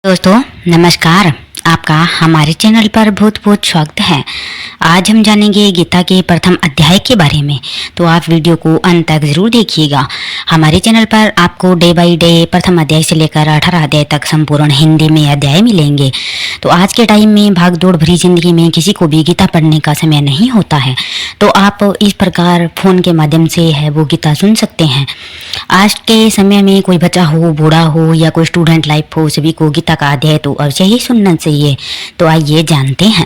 दोस्तों नमस्कार। आपका हमारे चैनल पर बहुत बहुत स्वागत है। आज हम जानेंगे गीता के प्रथम अध्याय के बारे में, तो आप वीडियो को अंत तक जरूर देखिएगा। हमारे चैनल पर आपको डे बाय डे प्रथम अध्याय से लेकर 18 अध्याय तक संपूर्ण हिंदी में अध्याय मिलेंगे। तो आज के टाइम में भागदौड़ भरी जिंदगी में किसी को भी गीता पढ़ने का समय नहीं होता है, तो आप इस प्रकार फोन के माध्यम से है वो गीता सुन सकते हैं। आज के समय में कोई बच्चा हो, बूढ़ा हो या कोई स्टूडेंट लाइफ हो, सभी को गीता का अध्याय तो अवश्य ही सुनना चाहिए। तो आइए जानते हैं।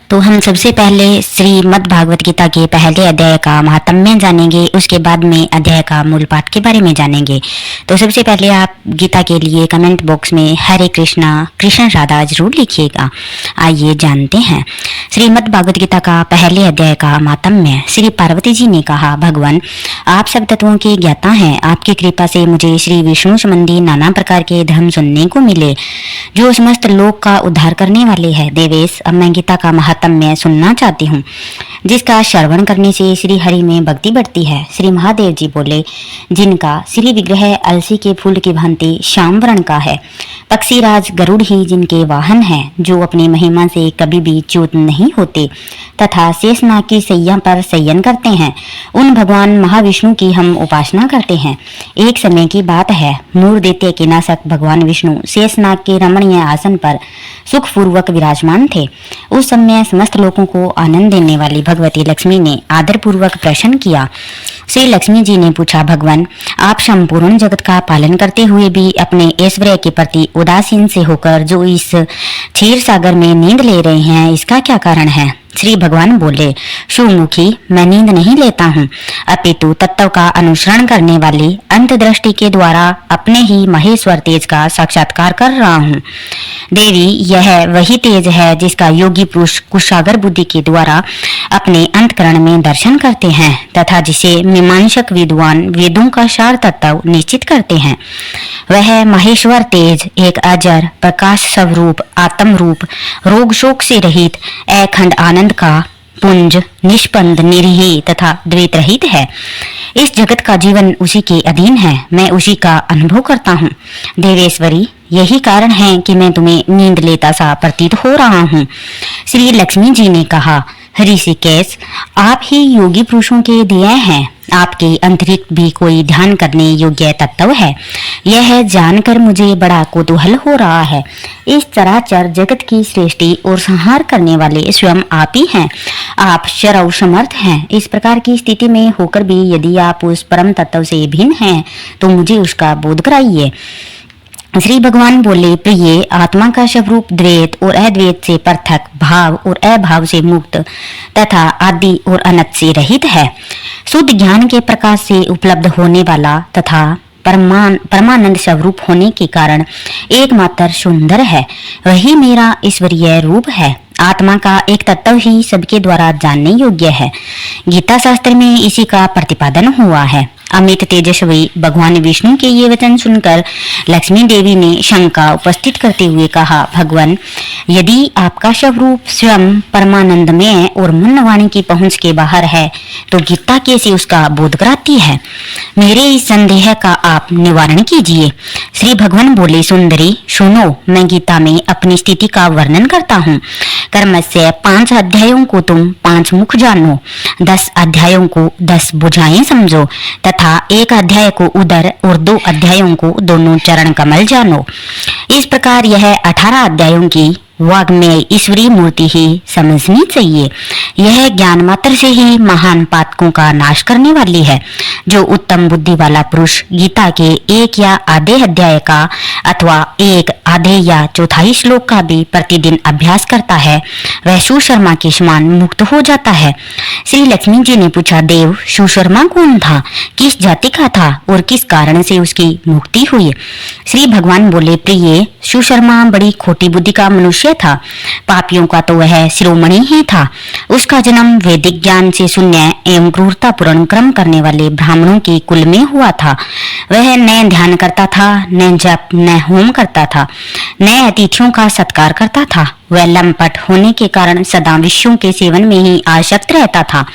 तो हम सबसे पहले श्रीमद् भागवत गीता के पहले अध्याय का महात्म्य जानेंगे, उसके बाद में अध्याय का मूल पाठ के बारे में जानेंगे। तो सबसे पहले आप गीता के लिए कमेंट बॉक्स में हरे कृष्णा कृष्ण राधा जरूर लिखिएगा। आइए जानते हैं। श्रीमद् भागवत गीता का पहले अध्याय का महात्म्य। श्री पार्वती जी ने कहा, भगवान आप सब तत्वों के ज्ञाता हैं। आपकी कृपा से मुझे श्री विष्णु संबंधी नाना प्रकार के धर्म सुनने को मिले जो समस्त लोक का उद्धार करने वाले हैं। देवेश, अब मैं गीता का मैं सुनना चाहती हूँ जिसका श्रवण करने से श्री हरि में भक्ति बढ़ती है। श्री महादेव जी बोले, जिनका श्री विग्रह अलसी के फूल की भांति श्याम वर्ण का है, पक्षीराज गरुड़ ही जिनके वाहन हैं, जो अपनी महिमा से कभी भी च्युत नहीं होते तथा शेषनाग की सैया पर शयन करते हैं, उन भगवान महाविष्णु की हम उपासना करते हैं। एक समय की बात है, मूर दैत्य के नाशक भगवान विष्णु शेषनाग के रमणीय आसन पर सुखपूर्वक विराजमान थे। उस समय समस्त लोगों को आनंद देने वाली भगवती लक्ष्मी ने आदर पूर्वक प्रश्न किया। श्री लक्ष्मी जी ने पूछा, भगवान आप संपूर्ण जगत का पालन करते हुए भी अपने ऐश्वर्य के प्रति उदासीन से होकर जो इस क्षीर सागर में नींद ले रहे हैं, इसका क्या कारण है? श्री भगवान बोले, सुमुखी मैं नींद नहीं लेता हूँ, अपितु तत्व का अनुसरण करने वाली अंतदृष्टि के द्वारा अपने ही महेश्वर तेज का साक्षात्कार कर रहा हूँ। देवी, यह वही तेज है जिसका योगी पुरुष कुशागर बुद्धि के द्वारा अपने अंतकरण में दर्शन करते हैं तथा जिसे मीमांसक विद्वान वेदों का सार तत्व निश्चित करते हैं। वह महेश्वर तेज एक अजर प्रकाश स्वरूप आत्म रूप रोग शोक से रहित अखंड आनंद का पुंज निष्पंद निरीह तथा द्वैत रहित है। इस जगत का जीवन उसी के अधीन है, मैं उसी का अनुभव करता हूँ। देवेश्वरी, यही कारण है कि मैं तुम्हें नींद लेता सा प्रतीत हो रहा हूँ। श्री लक्ष्मी जी ने कहा, ऋषिकेश आप ही योगी पुरुषों के दिए हैं, आपके अंतरिक्त भी कोई ध्यान करने योग्य तत्व है। यह जानकर मुझे बड़ा कौतूहल हो रहा है। इस चराचर जगत की सृष्टि और संहार करने वाले स्वयं आप ही हैं। आप सर्व समर्थ हैं। इस प्रकार की स्थिति में होकर भी यदि आप उस परम तत्व से भिन्न हैं तो मुझे उसका बोध कराइए। श्री भगवान बोले, प्रिय आत्मा का स्वरूप द्वैत और अद्वैत से पृथक, भाव और अभाव से मुक्त तथा आदि और अनंत से रहित है। शुद्ध ज्ञान के प्रकाश से उपलब्ध होने वाला तथा परमानंद स्वरूप होने के कारण एकमात्र सुंदर है। वही मेरा ईश्वरीय रूप है। आत्मा का एक तत्व ही सबके द्वारा जानने योग्य है। गीता शास्त्र में इसी का प्रतिपादन हुआ है। अमित तेजस्वी भगवान विष्णु के ये वचन सुनकर लक्ष्मी देवी ने शंका उपस्थित करते हुए कहा, भगवान यदि आपका स्वरूप स्वयं परमानंदमय और मन वाणी की पहुंच के बाहर है तो गीता कैसे उसका बोध कराती है? मेरे इस संदेह का आप निवारण कीजिए। श्री भगवान बोले, सुंदरी सुनो, मैं गीता में अपनी स्थिति का वर्णन करता हूँ। कर्म से 5 अध्यायों को तुम 5 मुख जानो, 10 अध्यायों को 10 भुजाएं समझो तथा 1 अध्याय को उदर और 2 अध्यायों को दोनों चरण कमल जानो। इस प्रकार यह 18 अध्यायों की वाग्मय ईश्वरीय मूर्ति ही समझनी चाहिए। यह ज्ञान मात्र से ही महान पातकों का नाश करने वाली है। जो उत्तम बुद्धि वाला पुरुष गीता के 1 या आधे अध्याय का अथवा 1 आधे या चौथाई श्लोक का भी प्रतिदिन अभ्यास करता है, वह सुशर्मा के समान मुक्त हो जाता है। श्री लक्ष्मी जी ने पूछा, देव सुशर्मा कौन था, किस जाति का था और किस कारण से उसकी मुक्ति हुई? श्री भगवान बोले, प्रिय सुशर्मा बड़ी खोटी बुद्धि का मनुष्य था। पापियों का तो वह शिरोमणि ही था। उसका जन्म वैदिक ज्ञान से शून्य एवं क्रूरता पूर्ण कर्म करने वाले ब्राह्मणों के कुल में हुआ था। वह न ध्यान करता था, न जप, न होम करता था, न अतिथियों का सत्कार करता था वह लंपट होने के कारण सदा विषयों के सेवन में ही आसक्त रहता था।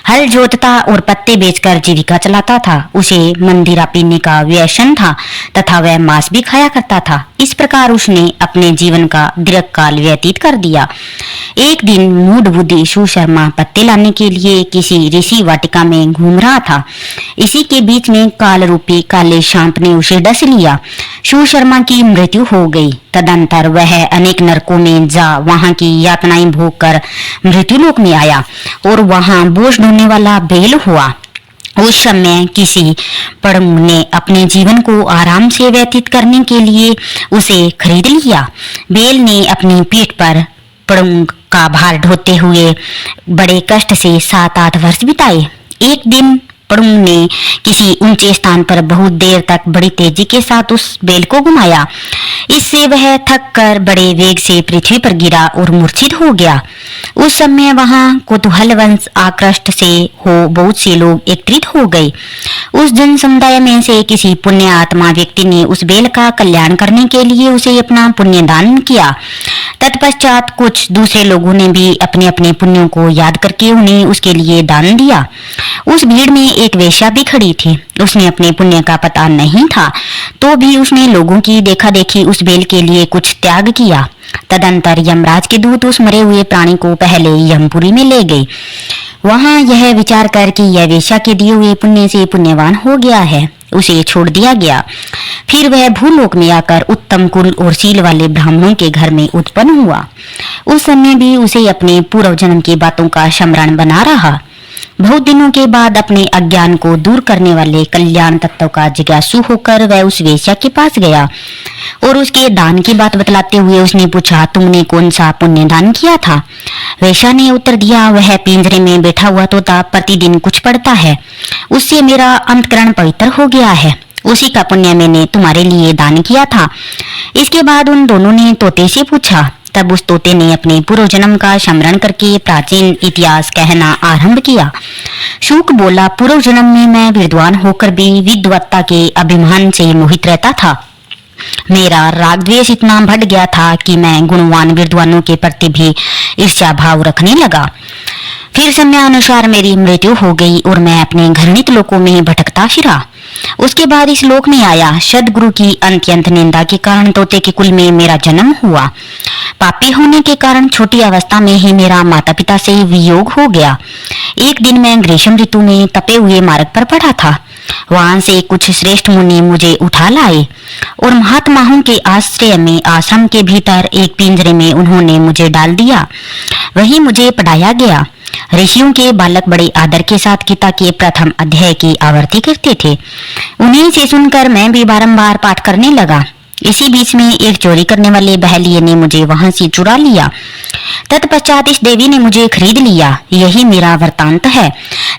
हल जोतता और पत्ते बेचकर जीविका चलाता था। उसे मंदिरा पीने का व्यसन था तथा वह मांस भी खाया करता था। इस प्रकार उसने अपने जीवन का दीर्घकाल व्यतीत कर दिया। एक दिन मूढ़ बुद्धि शिव शर्मा पत्ते लाने के लिए किसी ऋषि वाटिका में घूम रहा था। इसी के बीच में काल रूपी काले सांप ने उसे डस लिया। शिव शर्मा की मृत्यु हो गई। तदंतर वह अनेक नरकों में जा वहां की यातनाएं भोग कर मृत्युलोक में आया और वहां बोझ ढोने वाला बेल हुआ। उस समय किसी पड़मू ने अपने जीवन को आराम से व्यतीत करने के लिए उसे खरीद लिया। बेल ने अपनी पीठ पर पड़मू का भार ढोते हुए बड़े कष्ट से 7-8 वर्ष बिताए। एक दिन पड़मू ने किसी ऊंचे स्थान पर बहुत देर तक बड़ी तेजी के साथ उस बेल को घुमाया। इससे वह थक कर बड़े वेग से पृथ्वी पर गिरा और मूर्छित हो गया। उस समय वहां कुतूहलवश आकृष्ट से हो बहुत से लोग एकत्रित हो गए। उस जन समुदाय में से किसी पुण्य आत्मा व्यक्ति ने उस बेल का कल्याण करने के लिए उसे अपना पुण्य दान किया। तत्पश्चात कुछ दूसरे लोगों ने भी अपने अपने पुण्यों को याद करके उन्हें उसके लिए दान दिया। उस भीड़ में एक वेश्या भी खड़ी थी। उसने अपने पुण्य का पता नहीं था तो भी उसने लोगों की देखा देखी उस बेल के लिए कुछ त्याग किया। तदंतर यमराज के दूत उस मरे हुए प्राणी को पहले यमपुरी में ले गए। वहां यह विचार कर कि यह वेश्या के दिए हुए पुण्य से पुण्यवान हो गया है, उसे छोड़ दिया गया। फिर वह भूलोक में आकर उत्तम कुल और शील वाले ब्राह्मणों के घर में उत्पन्न हुआ। उस समय भी उसे अपने पूर्व जन्म की बातों का स्मरण बना रहा। बहुत दिनों के बाद अपने अज्ञान को दूर करने वाले कल्याण तत्व का जिज्ञासु होकर वह उस वेश्या के पास गया और उसके दान की बात बतलाते हुए उसने पूछा, तुमने कौन सा पुण्य दान किया था? वेश्या ने उत्तर दिया, वह पिंजरे में बैठा हुआ तोता प्रतिदिन कुछ पढ़ता है, उससे मेरा अंतकरण पवित्र हो गया है, उसी का पुण्य मैंने तुम्हारे लिए दान किया था। इसके बाद उन दोनों ने तोते से पूछा। तब उस तोते ने अपने पूर्व जन्म का स्मरण करके प्राचीन इतिहास कहना आरंभ किया। शुक बोला, पूर्व जन्म में मैं विद्वान होकर भी विद्वत्ता के अभिमान से मोहित रहता था। मेरा राग द्वेष इतना बढ़ गया था कि मैं गुणवान विद्वानों के प्रति भी ईर्ष्या भाव रखने लगा। फिर समयानुसार मेरी मृत्यु हो गई और मैं अपने घृणित लोकों में भटकता फिरा। उसके बाद इस लोक में आया। सदगुरु की अत्यंत निंदा के कारण तोते के कुल में मेरा जन्म हुआ। पापी होने के कारण छोटी अवस्था में ही मेरा माता पिता से वियोग हो गया। एक दिन मैं ग्रीष्म ऋतु में तपे हुए मार्ग पर पड़ा था। वहां से कुछ श्रेष्ठ मुनि मुझे उठा लाए और महात्माओं के आश्रय में आश्रम के भीतर एक पिंजरे में उन्होंने मुझे डाल दिया। वहीं मुझे पढ़ाया गया। ऋषियों के बालक बड़े आदर के साथ गीता के प्रथम अध्याय की आवृत्ति करते थे। उन्हीं से सुनकर मैं भी बारंबार पाठ करने लगा। इसी बीच में एक चोरी करने वाले बहलिये ने मुझे वहां से चुरा लिया। तत्पश्चात इस देवी ने मुझे खरीद लिया। यही मेरा वृतांत है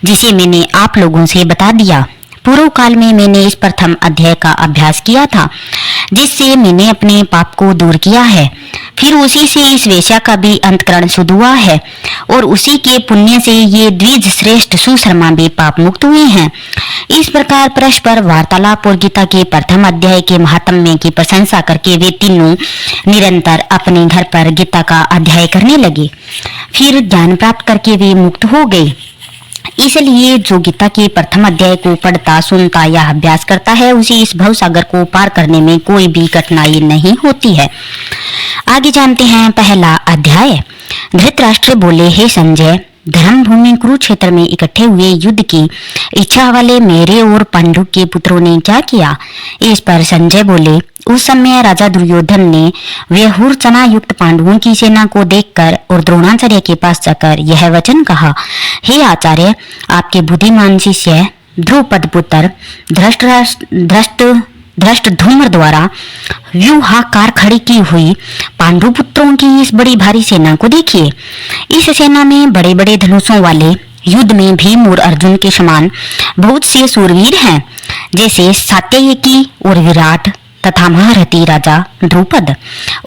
जिसे मैंने आप लोगों से बता दिया। पूर्व काल में मैंने इस प्रथम अध्याय का अभ्यास किया था जिससे मैंने अपने पाप को दूर किया है। फिर उसी से इस वेश्या का भी अंतकरण शुद्ध हुआ है और उसी के पुण्य से ये द्विज श्रेष्ठ सुशर्मा भी पाप मुक्त हुए हैं। इस प्रकार परस्पर वार्तालाप और गीता के प्रथम अध्याय के महात्म्य की प्रशंसा करके वे तीनों निरंतर अपने घर पर गीता का अध्याय करने लगे। फिर ज्ञान प्राप्त करके वे मुक्त हो गए। इसलिए जो गीता के प्रथम अध्याय को पढ़ता सुनता या अभ्यास करता है उसे इस भव सागर को पार करने में कोई भी कठिनाई नहीं होती है। आगे जानते हैं पहला अध्याय। धृतराष्ट्र बोले, हे संजय, धर्म भूमि कुरुक्षेत्र में इकट्ठे हुए युद्ध की इच्छा वाले मेरे और पांडु के पुत्रों ने क्या किया? इस पर संजय बोले, उस समय राजा दुर्योधन ने व्यहूर चना युक्त पांडवों की सेना को देखकर और द्रोणाचार्य के पास जाकर यह वचन कहा, हे आचार्य, आपके बुद्धिमान शिष्य द्रुपद पुत्र धृष्टद्युम्न द्वारा व्यूहाकार खड़ी की हुई पांडु पुत्रों की इस बड़ी भारी सेना को देखिए। इस सेना में बड़े बड़े धनुषों वाले युद्ध में भीम और अर्जुन के समान बहुत से सूरवीर हैं, जैसे सात्यकी और विराट तथा महारथी राजा द्रुपद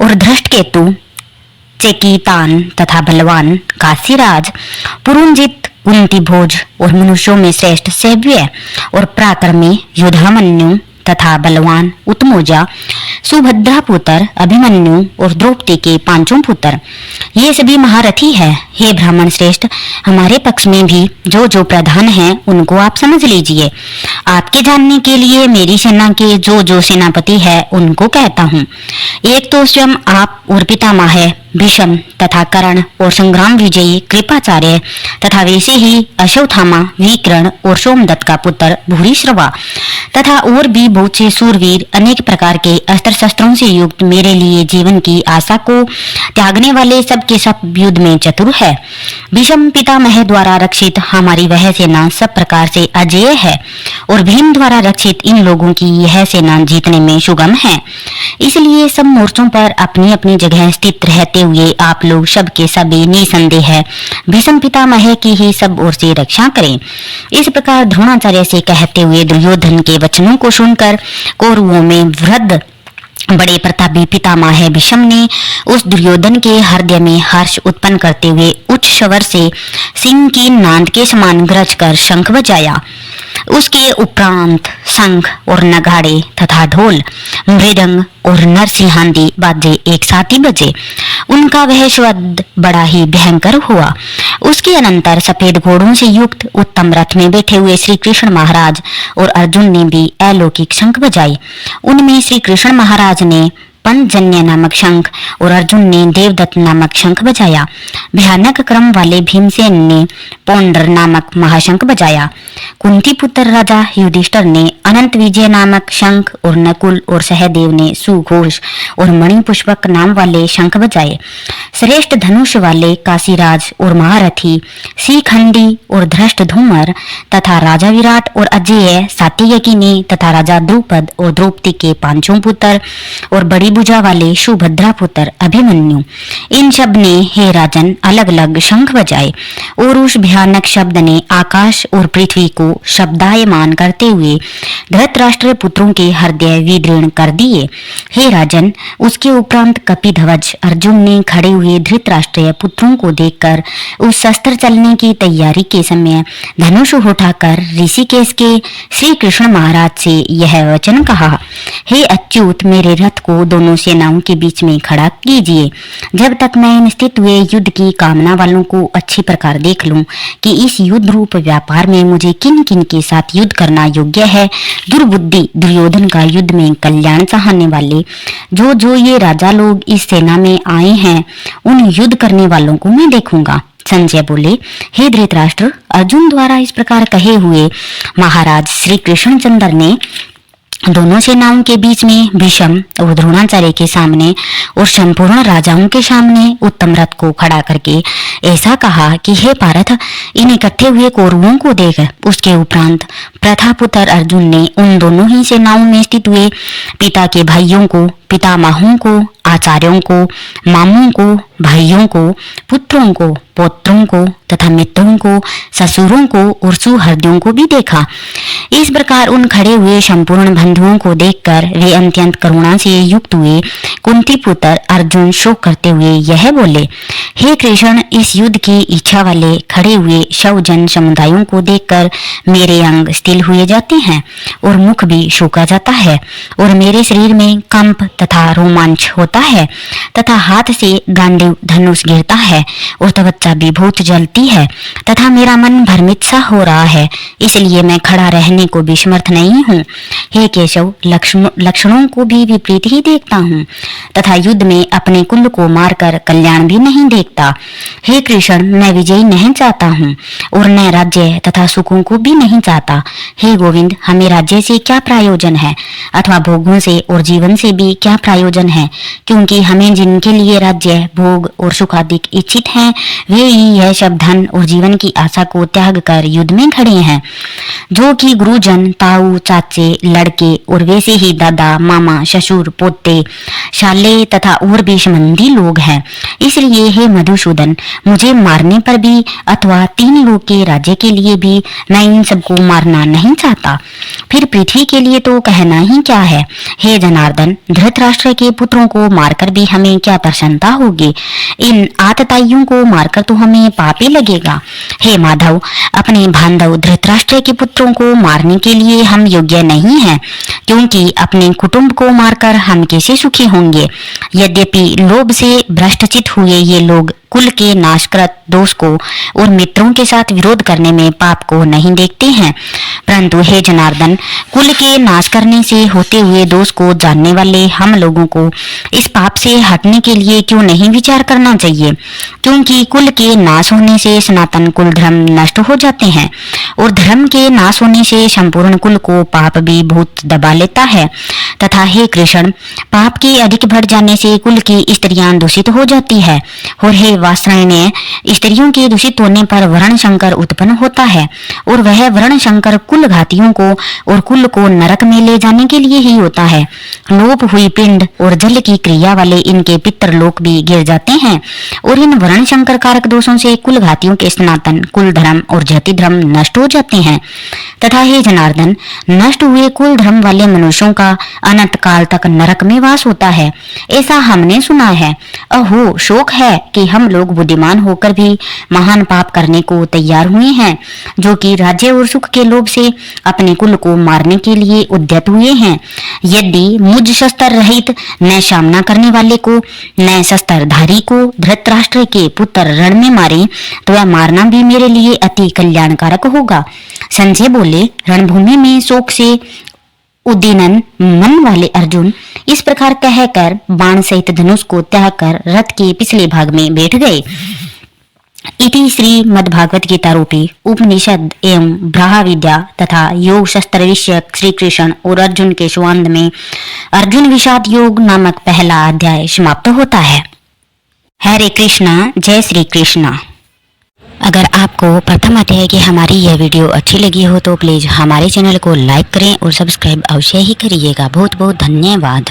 और धृष्टकेतु, चेकितान तथा बलवान काशीराज, पुरुंजित, कुंती भोज और मनुष्यों में श्रेष्ठ सैव्य और पराक्रमी युधामन्यु, तथा बलवान उत्तमौजा, सुभद्रा पुत्र अभिमन्यु और द्रौपदी के पांचों पुत्र, ये सभी महारथी है। हे ब्राह्मण श्रेष्ठ, हमारे पक्ष में भी जो जो प्रधान हैं उनको आप समझ लीजिए। आपके जानने के लिए मेरी सेना के जो जो सेनापति है उनको कहता हूँ। एक तो स्वयं आप और पितामह है भीष्म तथा कर्ण और संग्राम विजयी कृपाचार्य तथा वैसे ही अश्वत्थामा, विकर्ण और सोमदत्त का पुत्र भूरिश्रवा तथा और भी बहुत से सूरवीर अनेक प्रकार के अस्त्र शस्त्रों से युक्त मेरे लिए जीवन की आशा को त्यागने वाले सब के सब युद्ध में चतुर है। भीष्म पितामह द्वारा रक्षित हमारी वह सेना सब प्रकार से अजेय है और भीम द्वारा रक्षित इन लोगों की यह सेना जीतने में सुगम है। इसलिए सब मोर्चों पर अपनी अपनी जगह स्थित रहते हुए आप लोग सब के सभी निसंदेह भीष्म पितामह की ही सब ओर से रक्षा करें। इस प्रकार द्रोणाचार्य से कहते हुए दुर्योधन के वचनों को सुनकर कौरवों में वृद्ध बड़े प्रतापी पितामह भीष्म ने उस दुर्योधन के हृदय में हर्ष उत्पन्न करते हुए उच्च स्वर से सिंह की नाद के समान गरज कर शंख बजाया। उसके उपरांत शंख और नगाड़े तथा ढोल, मृदंग और नरसिंहादी बाजे एक साथ ही बजे। उनका वह शब्द बड़ा ही भयंकर हुआ। उसके अनंतर सफेद घोड़ों से युक्त उत्तम रथ में बैठे हुए श्री कृष्ण महाराज और अर्जुन ने भी अलौकिक शंख बजाई। उनमें श्री कृष्ण महाराज ने पंचजन्य नामक शंख और अर्जुन ने देवदत्त नामक शंख बजाया। भयानक क्रम वाले भीमसेन ने पौंड्र नामक महाशंख बजाया। कुंती पुत्र राजा युधिष्ठिर ने अनंत विजय नामक शंख और नकुल और सहदेव ने सुघोष और मणिपुष्पक नाम वाले शंख बजाए। श्रेष्ठ धनुष वाले काशीराज और महारथी शिखंडी और धृष्टधुम्र तथा राजा विराट और अजेय सात्यकिनी तथा राजा द्रुपद और द्रौपदी के पांचों पुत्र और बड़ी भुजा वाले सुभद्रा पुत्र अभिमन्यु, इन सब ने हे राजन अलग अलग शंख बजाए और उस भयानक शब्द ने आकाश और पृथ्वी को शब्दायमान करते हुए धृतराष्ट्र पुत्रों के हृदय विदीर्ण कर दिए। हे राजन, उसके उपरांत कपिध्वज अर्जुन ने खड़े हुए धृतराष्ट्रीय पुत्रों को देखकर उस शस्त्र चलने की तैयारी के समय धनुष उठाकर ऋषिकेश के श्री कृष्ण महाराज से यह वचन कहा, हे अच्युत, मेरे रथ को दोनों सेनाओं के बीच में खड़ा कीजिए, जब तक मैं इन स्थित हुए युद्ध की कामना वालों को अच्छी प्रकार देख लूं कि इस युद्ध रूप व्यापार में मुझे किन किन के साथ युद्ध करना योग्य है। दुर्बुद्धि दुर्योधन का युद्ध में कल्याण चाहने वाले जो जो ये राजा लोग इस सेना में आए हैं, उन युद्ध करने वालों को मैं देखूंगा। संजय बोले, हे धृतराष्ट्र, अर्जुन द्वारा इस प्रकार कहे हुए महाराज श्री कृष्णचंद्र ने दोनों सेनाओं के बीच में भीष्म और द्रोणाचार्य के सामने और संपूर्ण राजाओं के सामने उत्तम रथ को खड़ा करके ऐसा कहा कि हे पार्थ, इन इकट्ठे हुए कौरवों को देख। उसके उपरांत प्रथापुत्र अर्जुन ने उन दोनों ही सेनाओं में स्थित हुए पिता के भाइयों को, पितामहों को, आचार्यों को, मामों को, भाइयों को, पुत्रों को, पौत्रों को तथा मित्रों को, ससुरों को और सुहृदयों को भी देखा। इस प्रकार उन खड़े हुए संपूर्ण बंधुओं को देखकर वे अत्यंत करुणा से युक्त हुए। कुंती पुत्र अर्जुन शोक करते हुए यह बोले, हे कृष्ण, इस युद्ध की इच्छा वाले खड़े हुए शव जन समुदायों को देखकर मेरे अंग स्थिर हुए जाते हैं और मुख भी सूखा जाता है और मेरे शरीर में कंप तथा रोमांच होता है तथा हाथ से गांडीव धनुष गिरता है और त्वचा भी बहुत जलती है तथा मेरा मन भ्रमित सा हो रहा है, इसलिए मैं खड़ा रहने को भी समर्थ नहीं हूँ। हे केशव, लक्षणों को भी विपरीत ही देखता हूँ तथा युद्ध में अपने कुल को मारकर कल्याण भी नहीं देखता। हे कृष्ण, मैं विजयी नहीं चाहता हूँ और न राज्य तथा सुखों को भी नहीं चाहता। हे गोविंद, हमें राज्य से क्या प्रयोजन है अथवा भोगों से और जीवन से भी क्या प्रयोजन है, क्योंकि हमें जिनके लिए राज्य, भोग और सुख अधिक इच्छित हैं, वे ही यह सब धन और जीवन की आशा को त्याग कर युद्ध में खड़े हैं, जो कि गुरुजन, ताऊ, चाचे, लड़के और वैसे ही दादा, मामा, ससुर, पोते, शाले तथा और भी संबंधी लोग हैं। इसलिए हे मधुसूदन, मुझे मारने पर भी अथवा 3 लोग के राज्य के लिए भी मैं इन सबको मारना नहीं चाहता, फिर पृथ्वी के लिए तो कहना ही क्या है। हे जनार्दन, धृतराष्ट्र के पुत्रों को मारकर भी हमें क्या प्रसन्नता होगी? इन आतताइयों को मारकर तो हमें पाप ही लगेगा। हे माधव, अपने बांधव धृतराष्ट्र के पुत्रों को मारने के लिए हम योग्य नहीं हैं, क्योंकि अपने कुटुंब को मारकर हम कैसे सुखी होंगे? यद्यपि लोभ से भ्रष्टचित हुए ये लोग कुल के नाशकृत दोष को और मित्रों के साथ विरोध करने में पाप को नहीं देखते हैं, परंतु हे जनार्दन, कुल के नाश करने से होते हुए दोष को जानने वाले हम लोगों को इस पाप से हटने के लिए क्यों नहीं विचार करना चाहिए? क्योंकि कुल के नाश होने से सनातन कुल धर्म नष्ट हो जाते हैं और धर्म के नाश होने से संपूर्ण कुल को पाप भी बहुत दबा लेता है। तथा हे कृष्ण, पाप के अधिक बढ़ जाने से कुल की स्त्रियां दूषित हो जाती है और हे वात्सल्य, स्त्रियों के दूषित होने पर वर्ण शंकर उत्पन्न होता है और वह वर्ण शंकर कुल घातियों को और कुल को नरक में ले जाने के लिए ही होता है। लोप हुई पिंड और जल की क्रिया वाले इनके पितृलोक भी गिर जाते हैं और इन वर्ण शंकर कारक दोषों से कुल घातियों के सनातन कुल धर्म और जाति धर्म नष्ट हो जाते हैं। तथा हे जनार्दन, नष्ट हुए कुल धर्म वाले मनुष्यों का अनंत काल तक नरक में वास होता है, ऐसा हमने सुना है। अहो, शोक है कि हम लोग बुद्धिमान होकर भी महान पाप करने को तैयार हुए हैं, जो कि राज्य और सुख के लोभ से अपने कुल को मारने के लिए उद्यत हुए हैं। यदि मुझ शस्त्र रहित न सामना करने वाले को न शस्त्रधारी को धृतराष्ट्र के पुत्र रण में मारे तो वह मारना भी मेरे लिए अति कल्याणकारक होगा। संजय बोले, रणभूमि में शोक से उद्दीनन मन वाले अर्जुन इस प्रकार कहकर बाण सहित धनुष को त्याग कर रथ के पिछले भाग में बैठ गए। इति श्री मद्भागवत गीता रूपी उपनिषद एवं ब्रह्म विद्या तथा योग शस्त्र विषयक श्री कृष्ण और अर्जुन के संवाद में अर्जुन विषाद योग नामक पहला अध्याय समाप्त होता है। हरे कृष्णा, जय श्री कृष्णा। अगर आपको प्रथम अध्याय की हमारी यह वीडियो अच्छी लगी हो तो प्लीज़ हमारे चैनल को लाइक करें और सब्सक्राइब अवश्य ही करिएगा। बहुत बहुत धन्यवाद।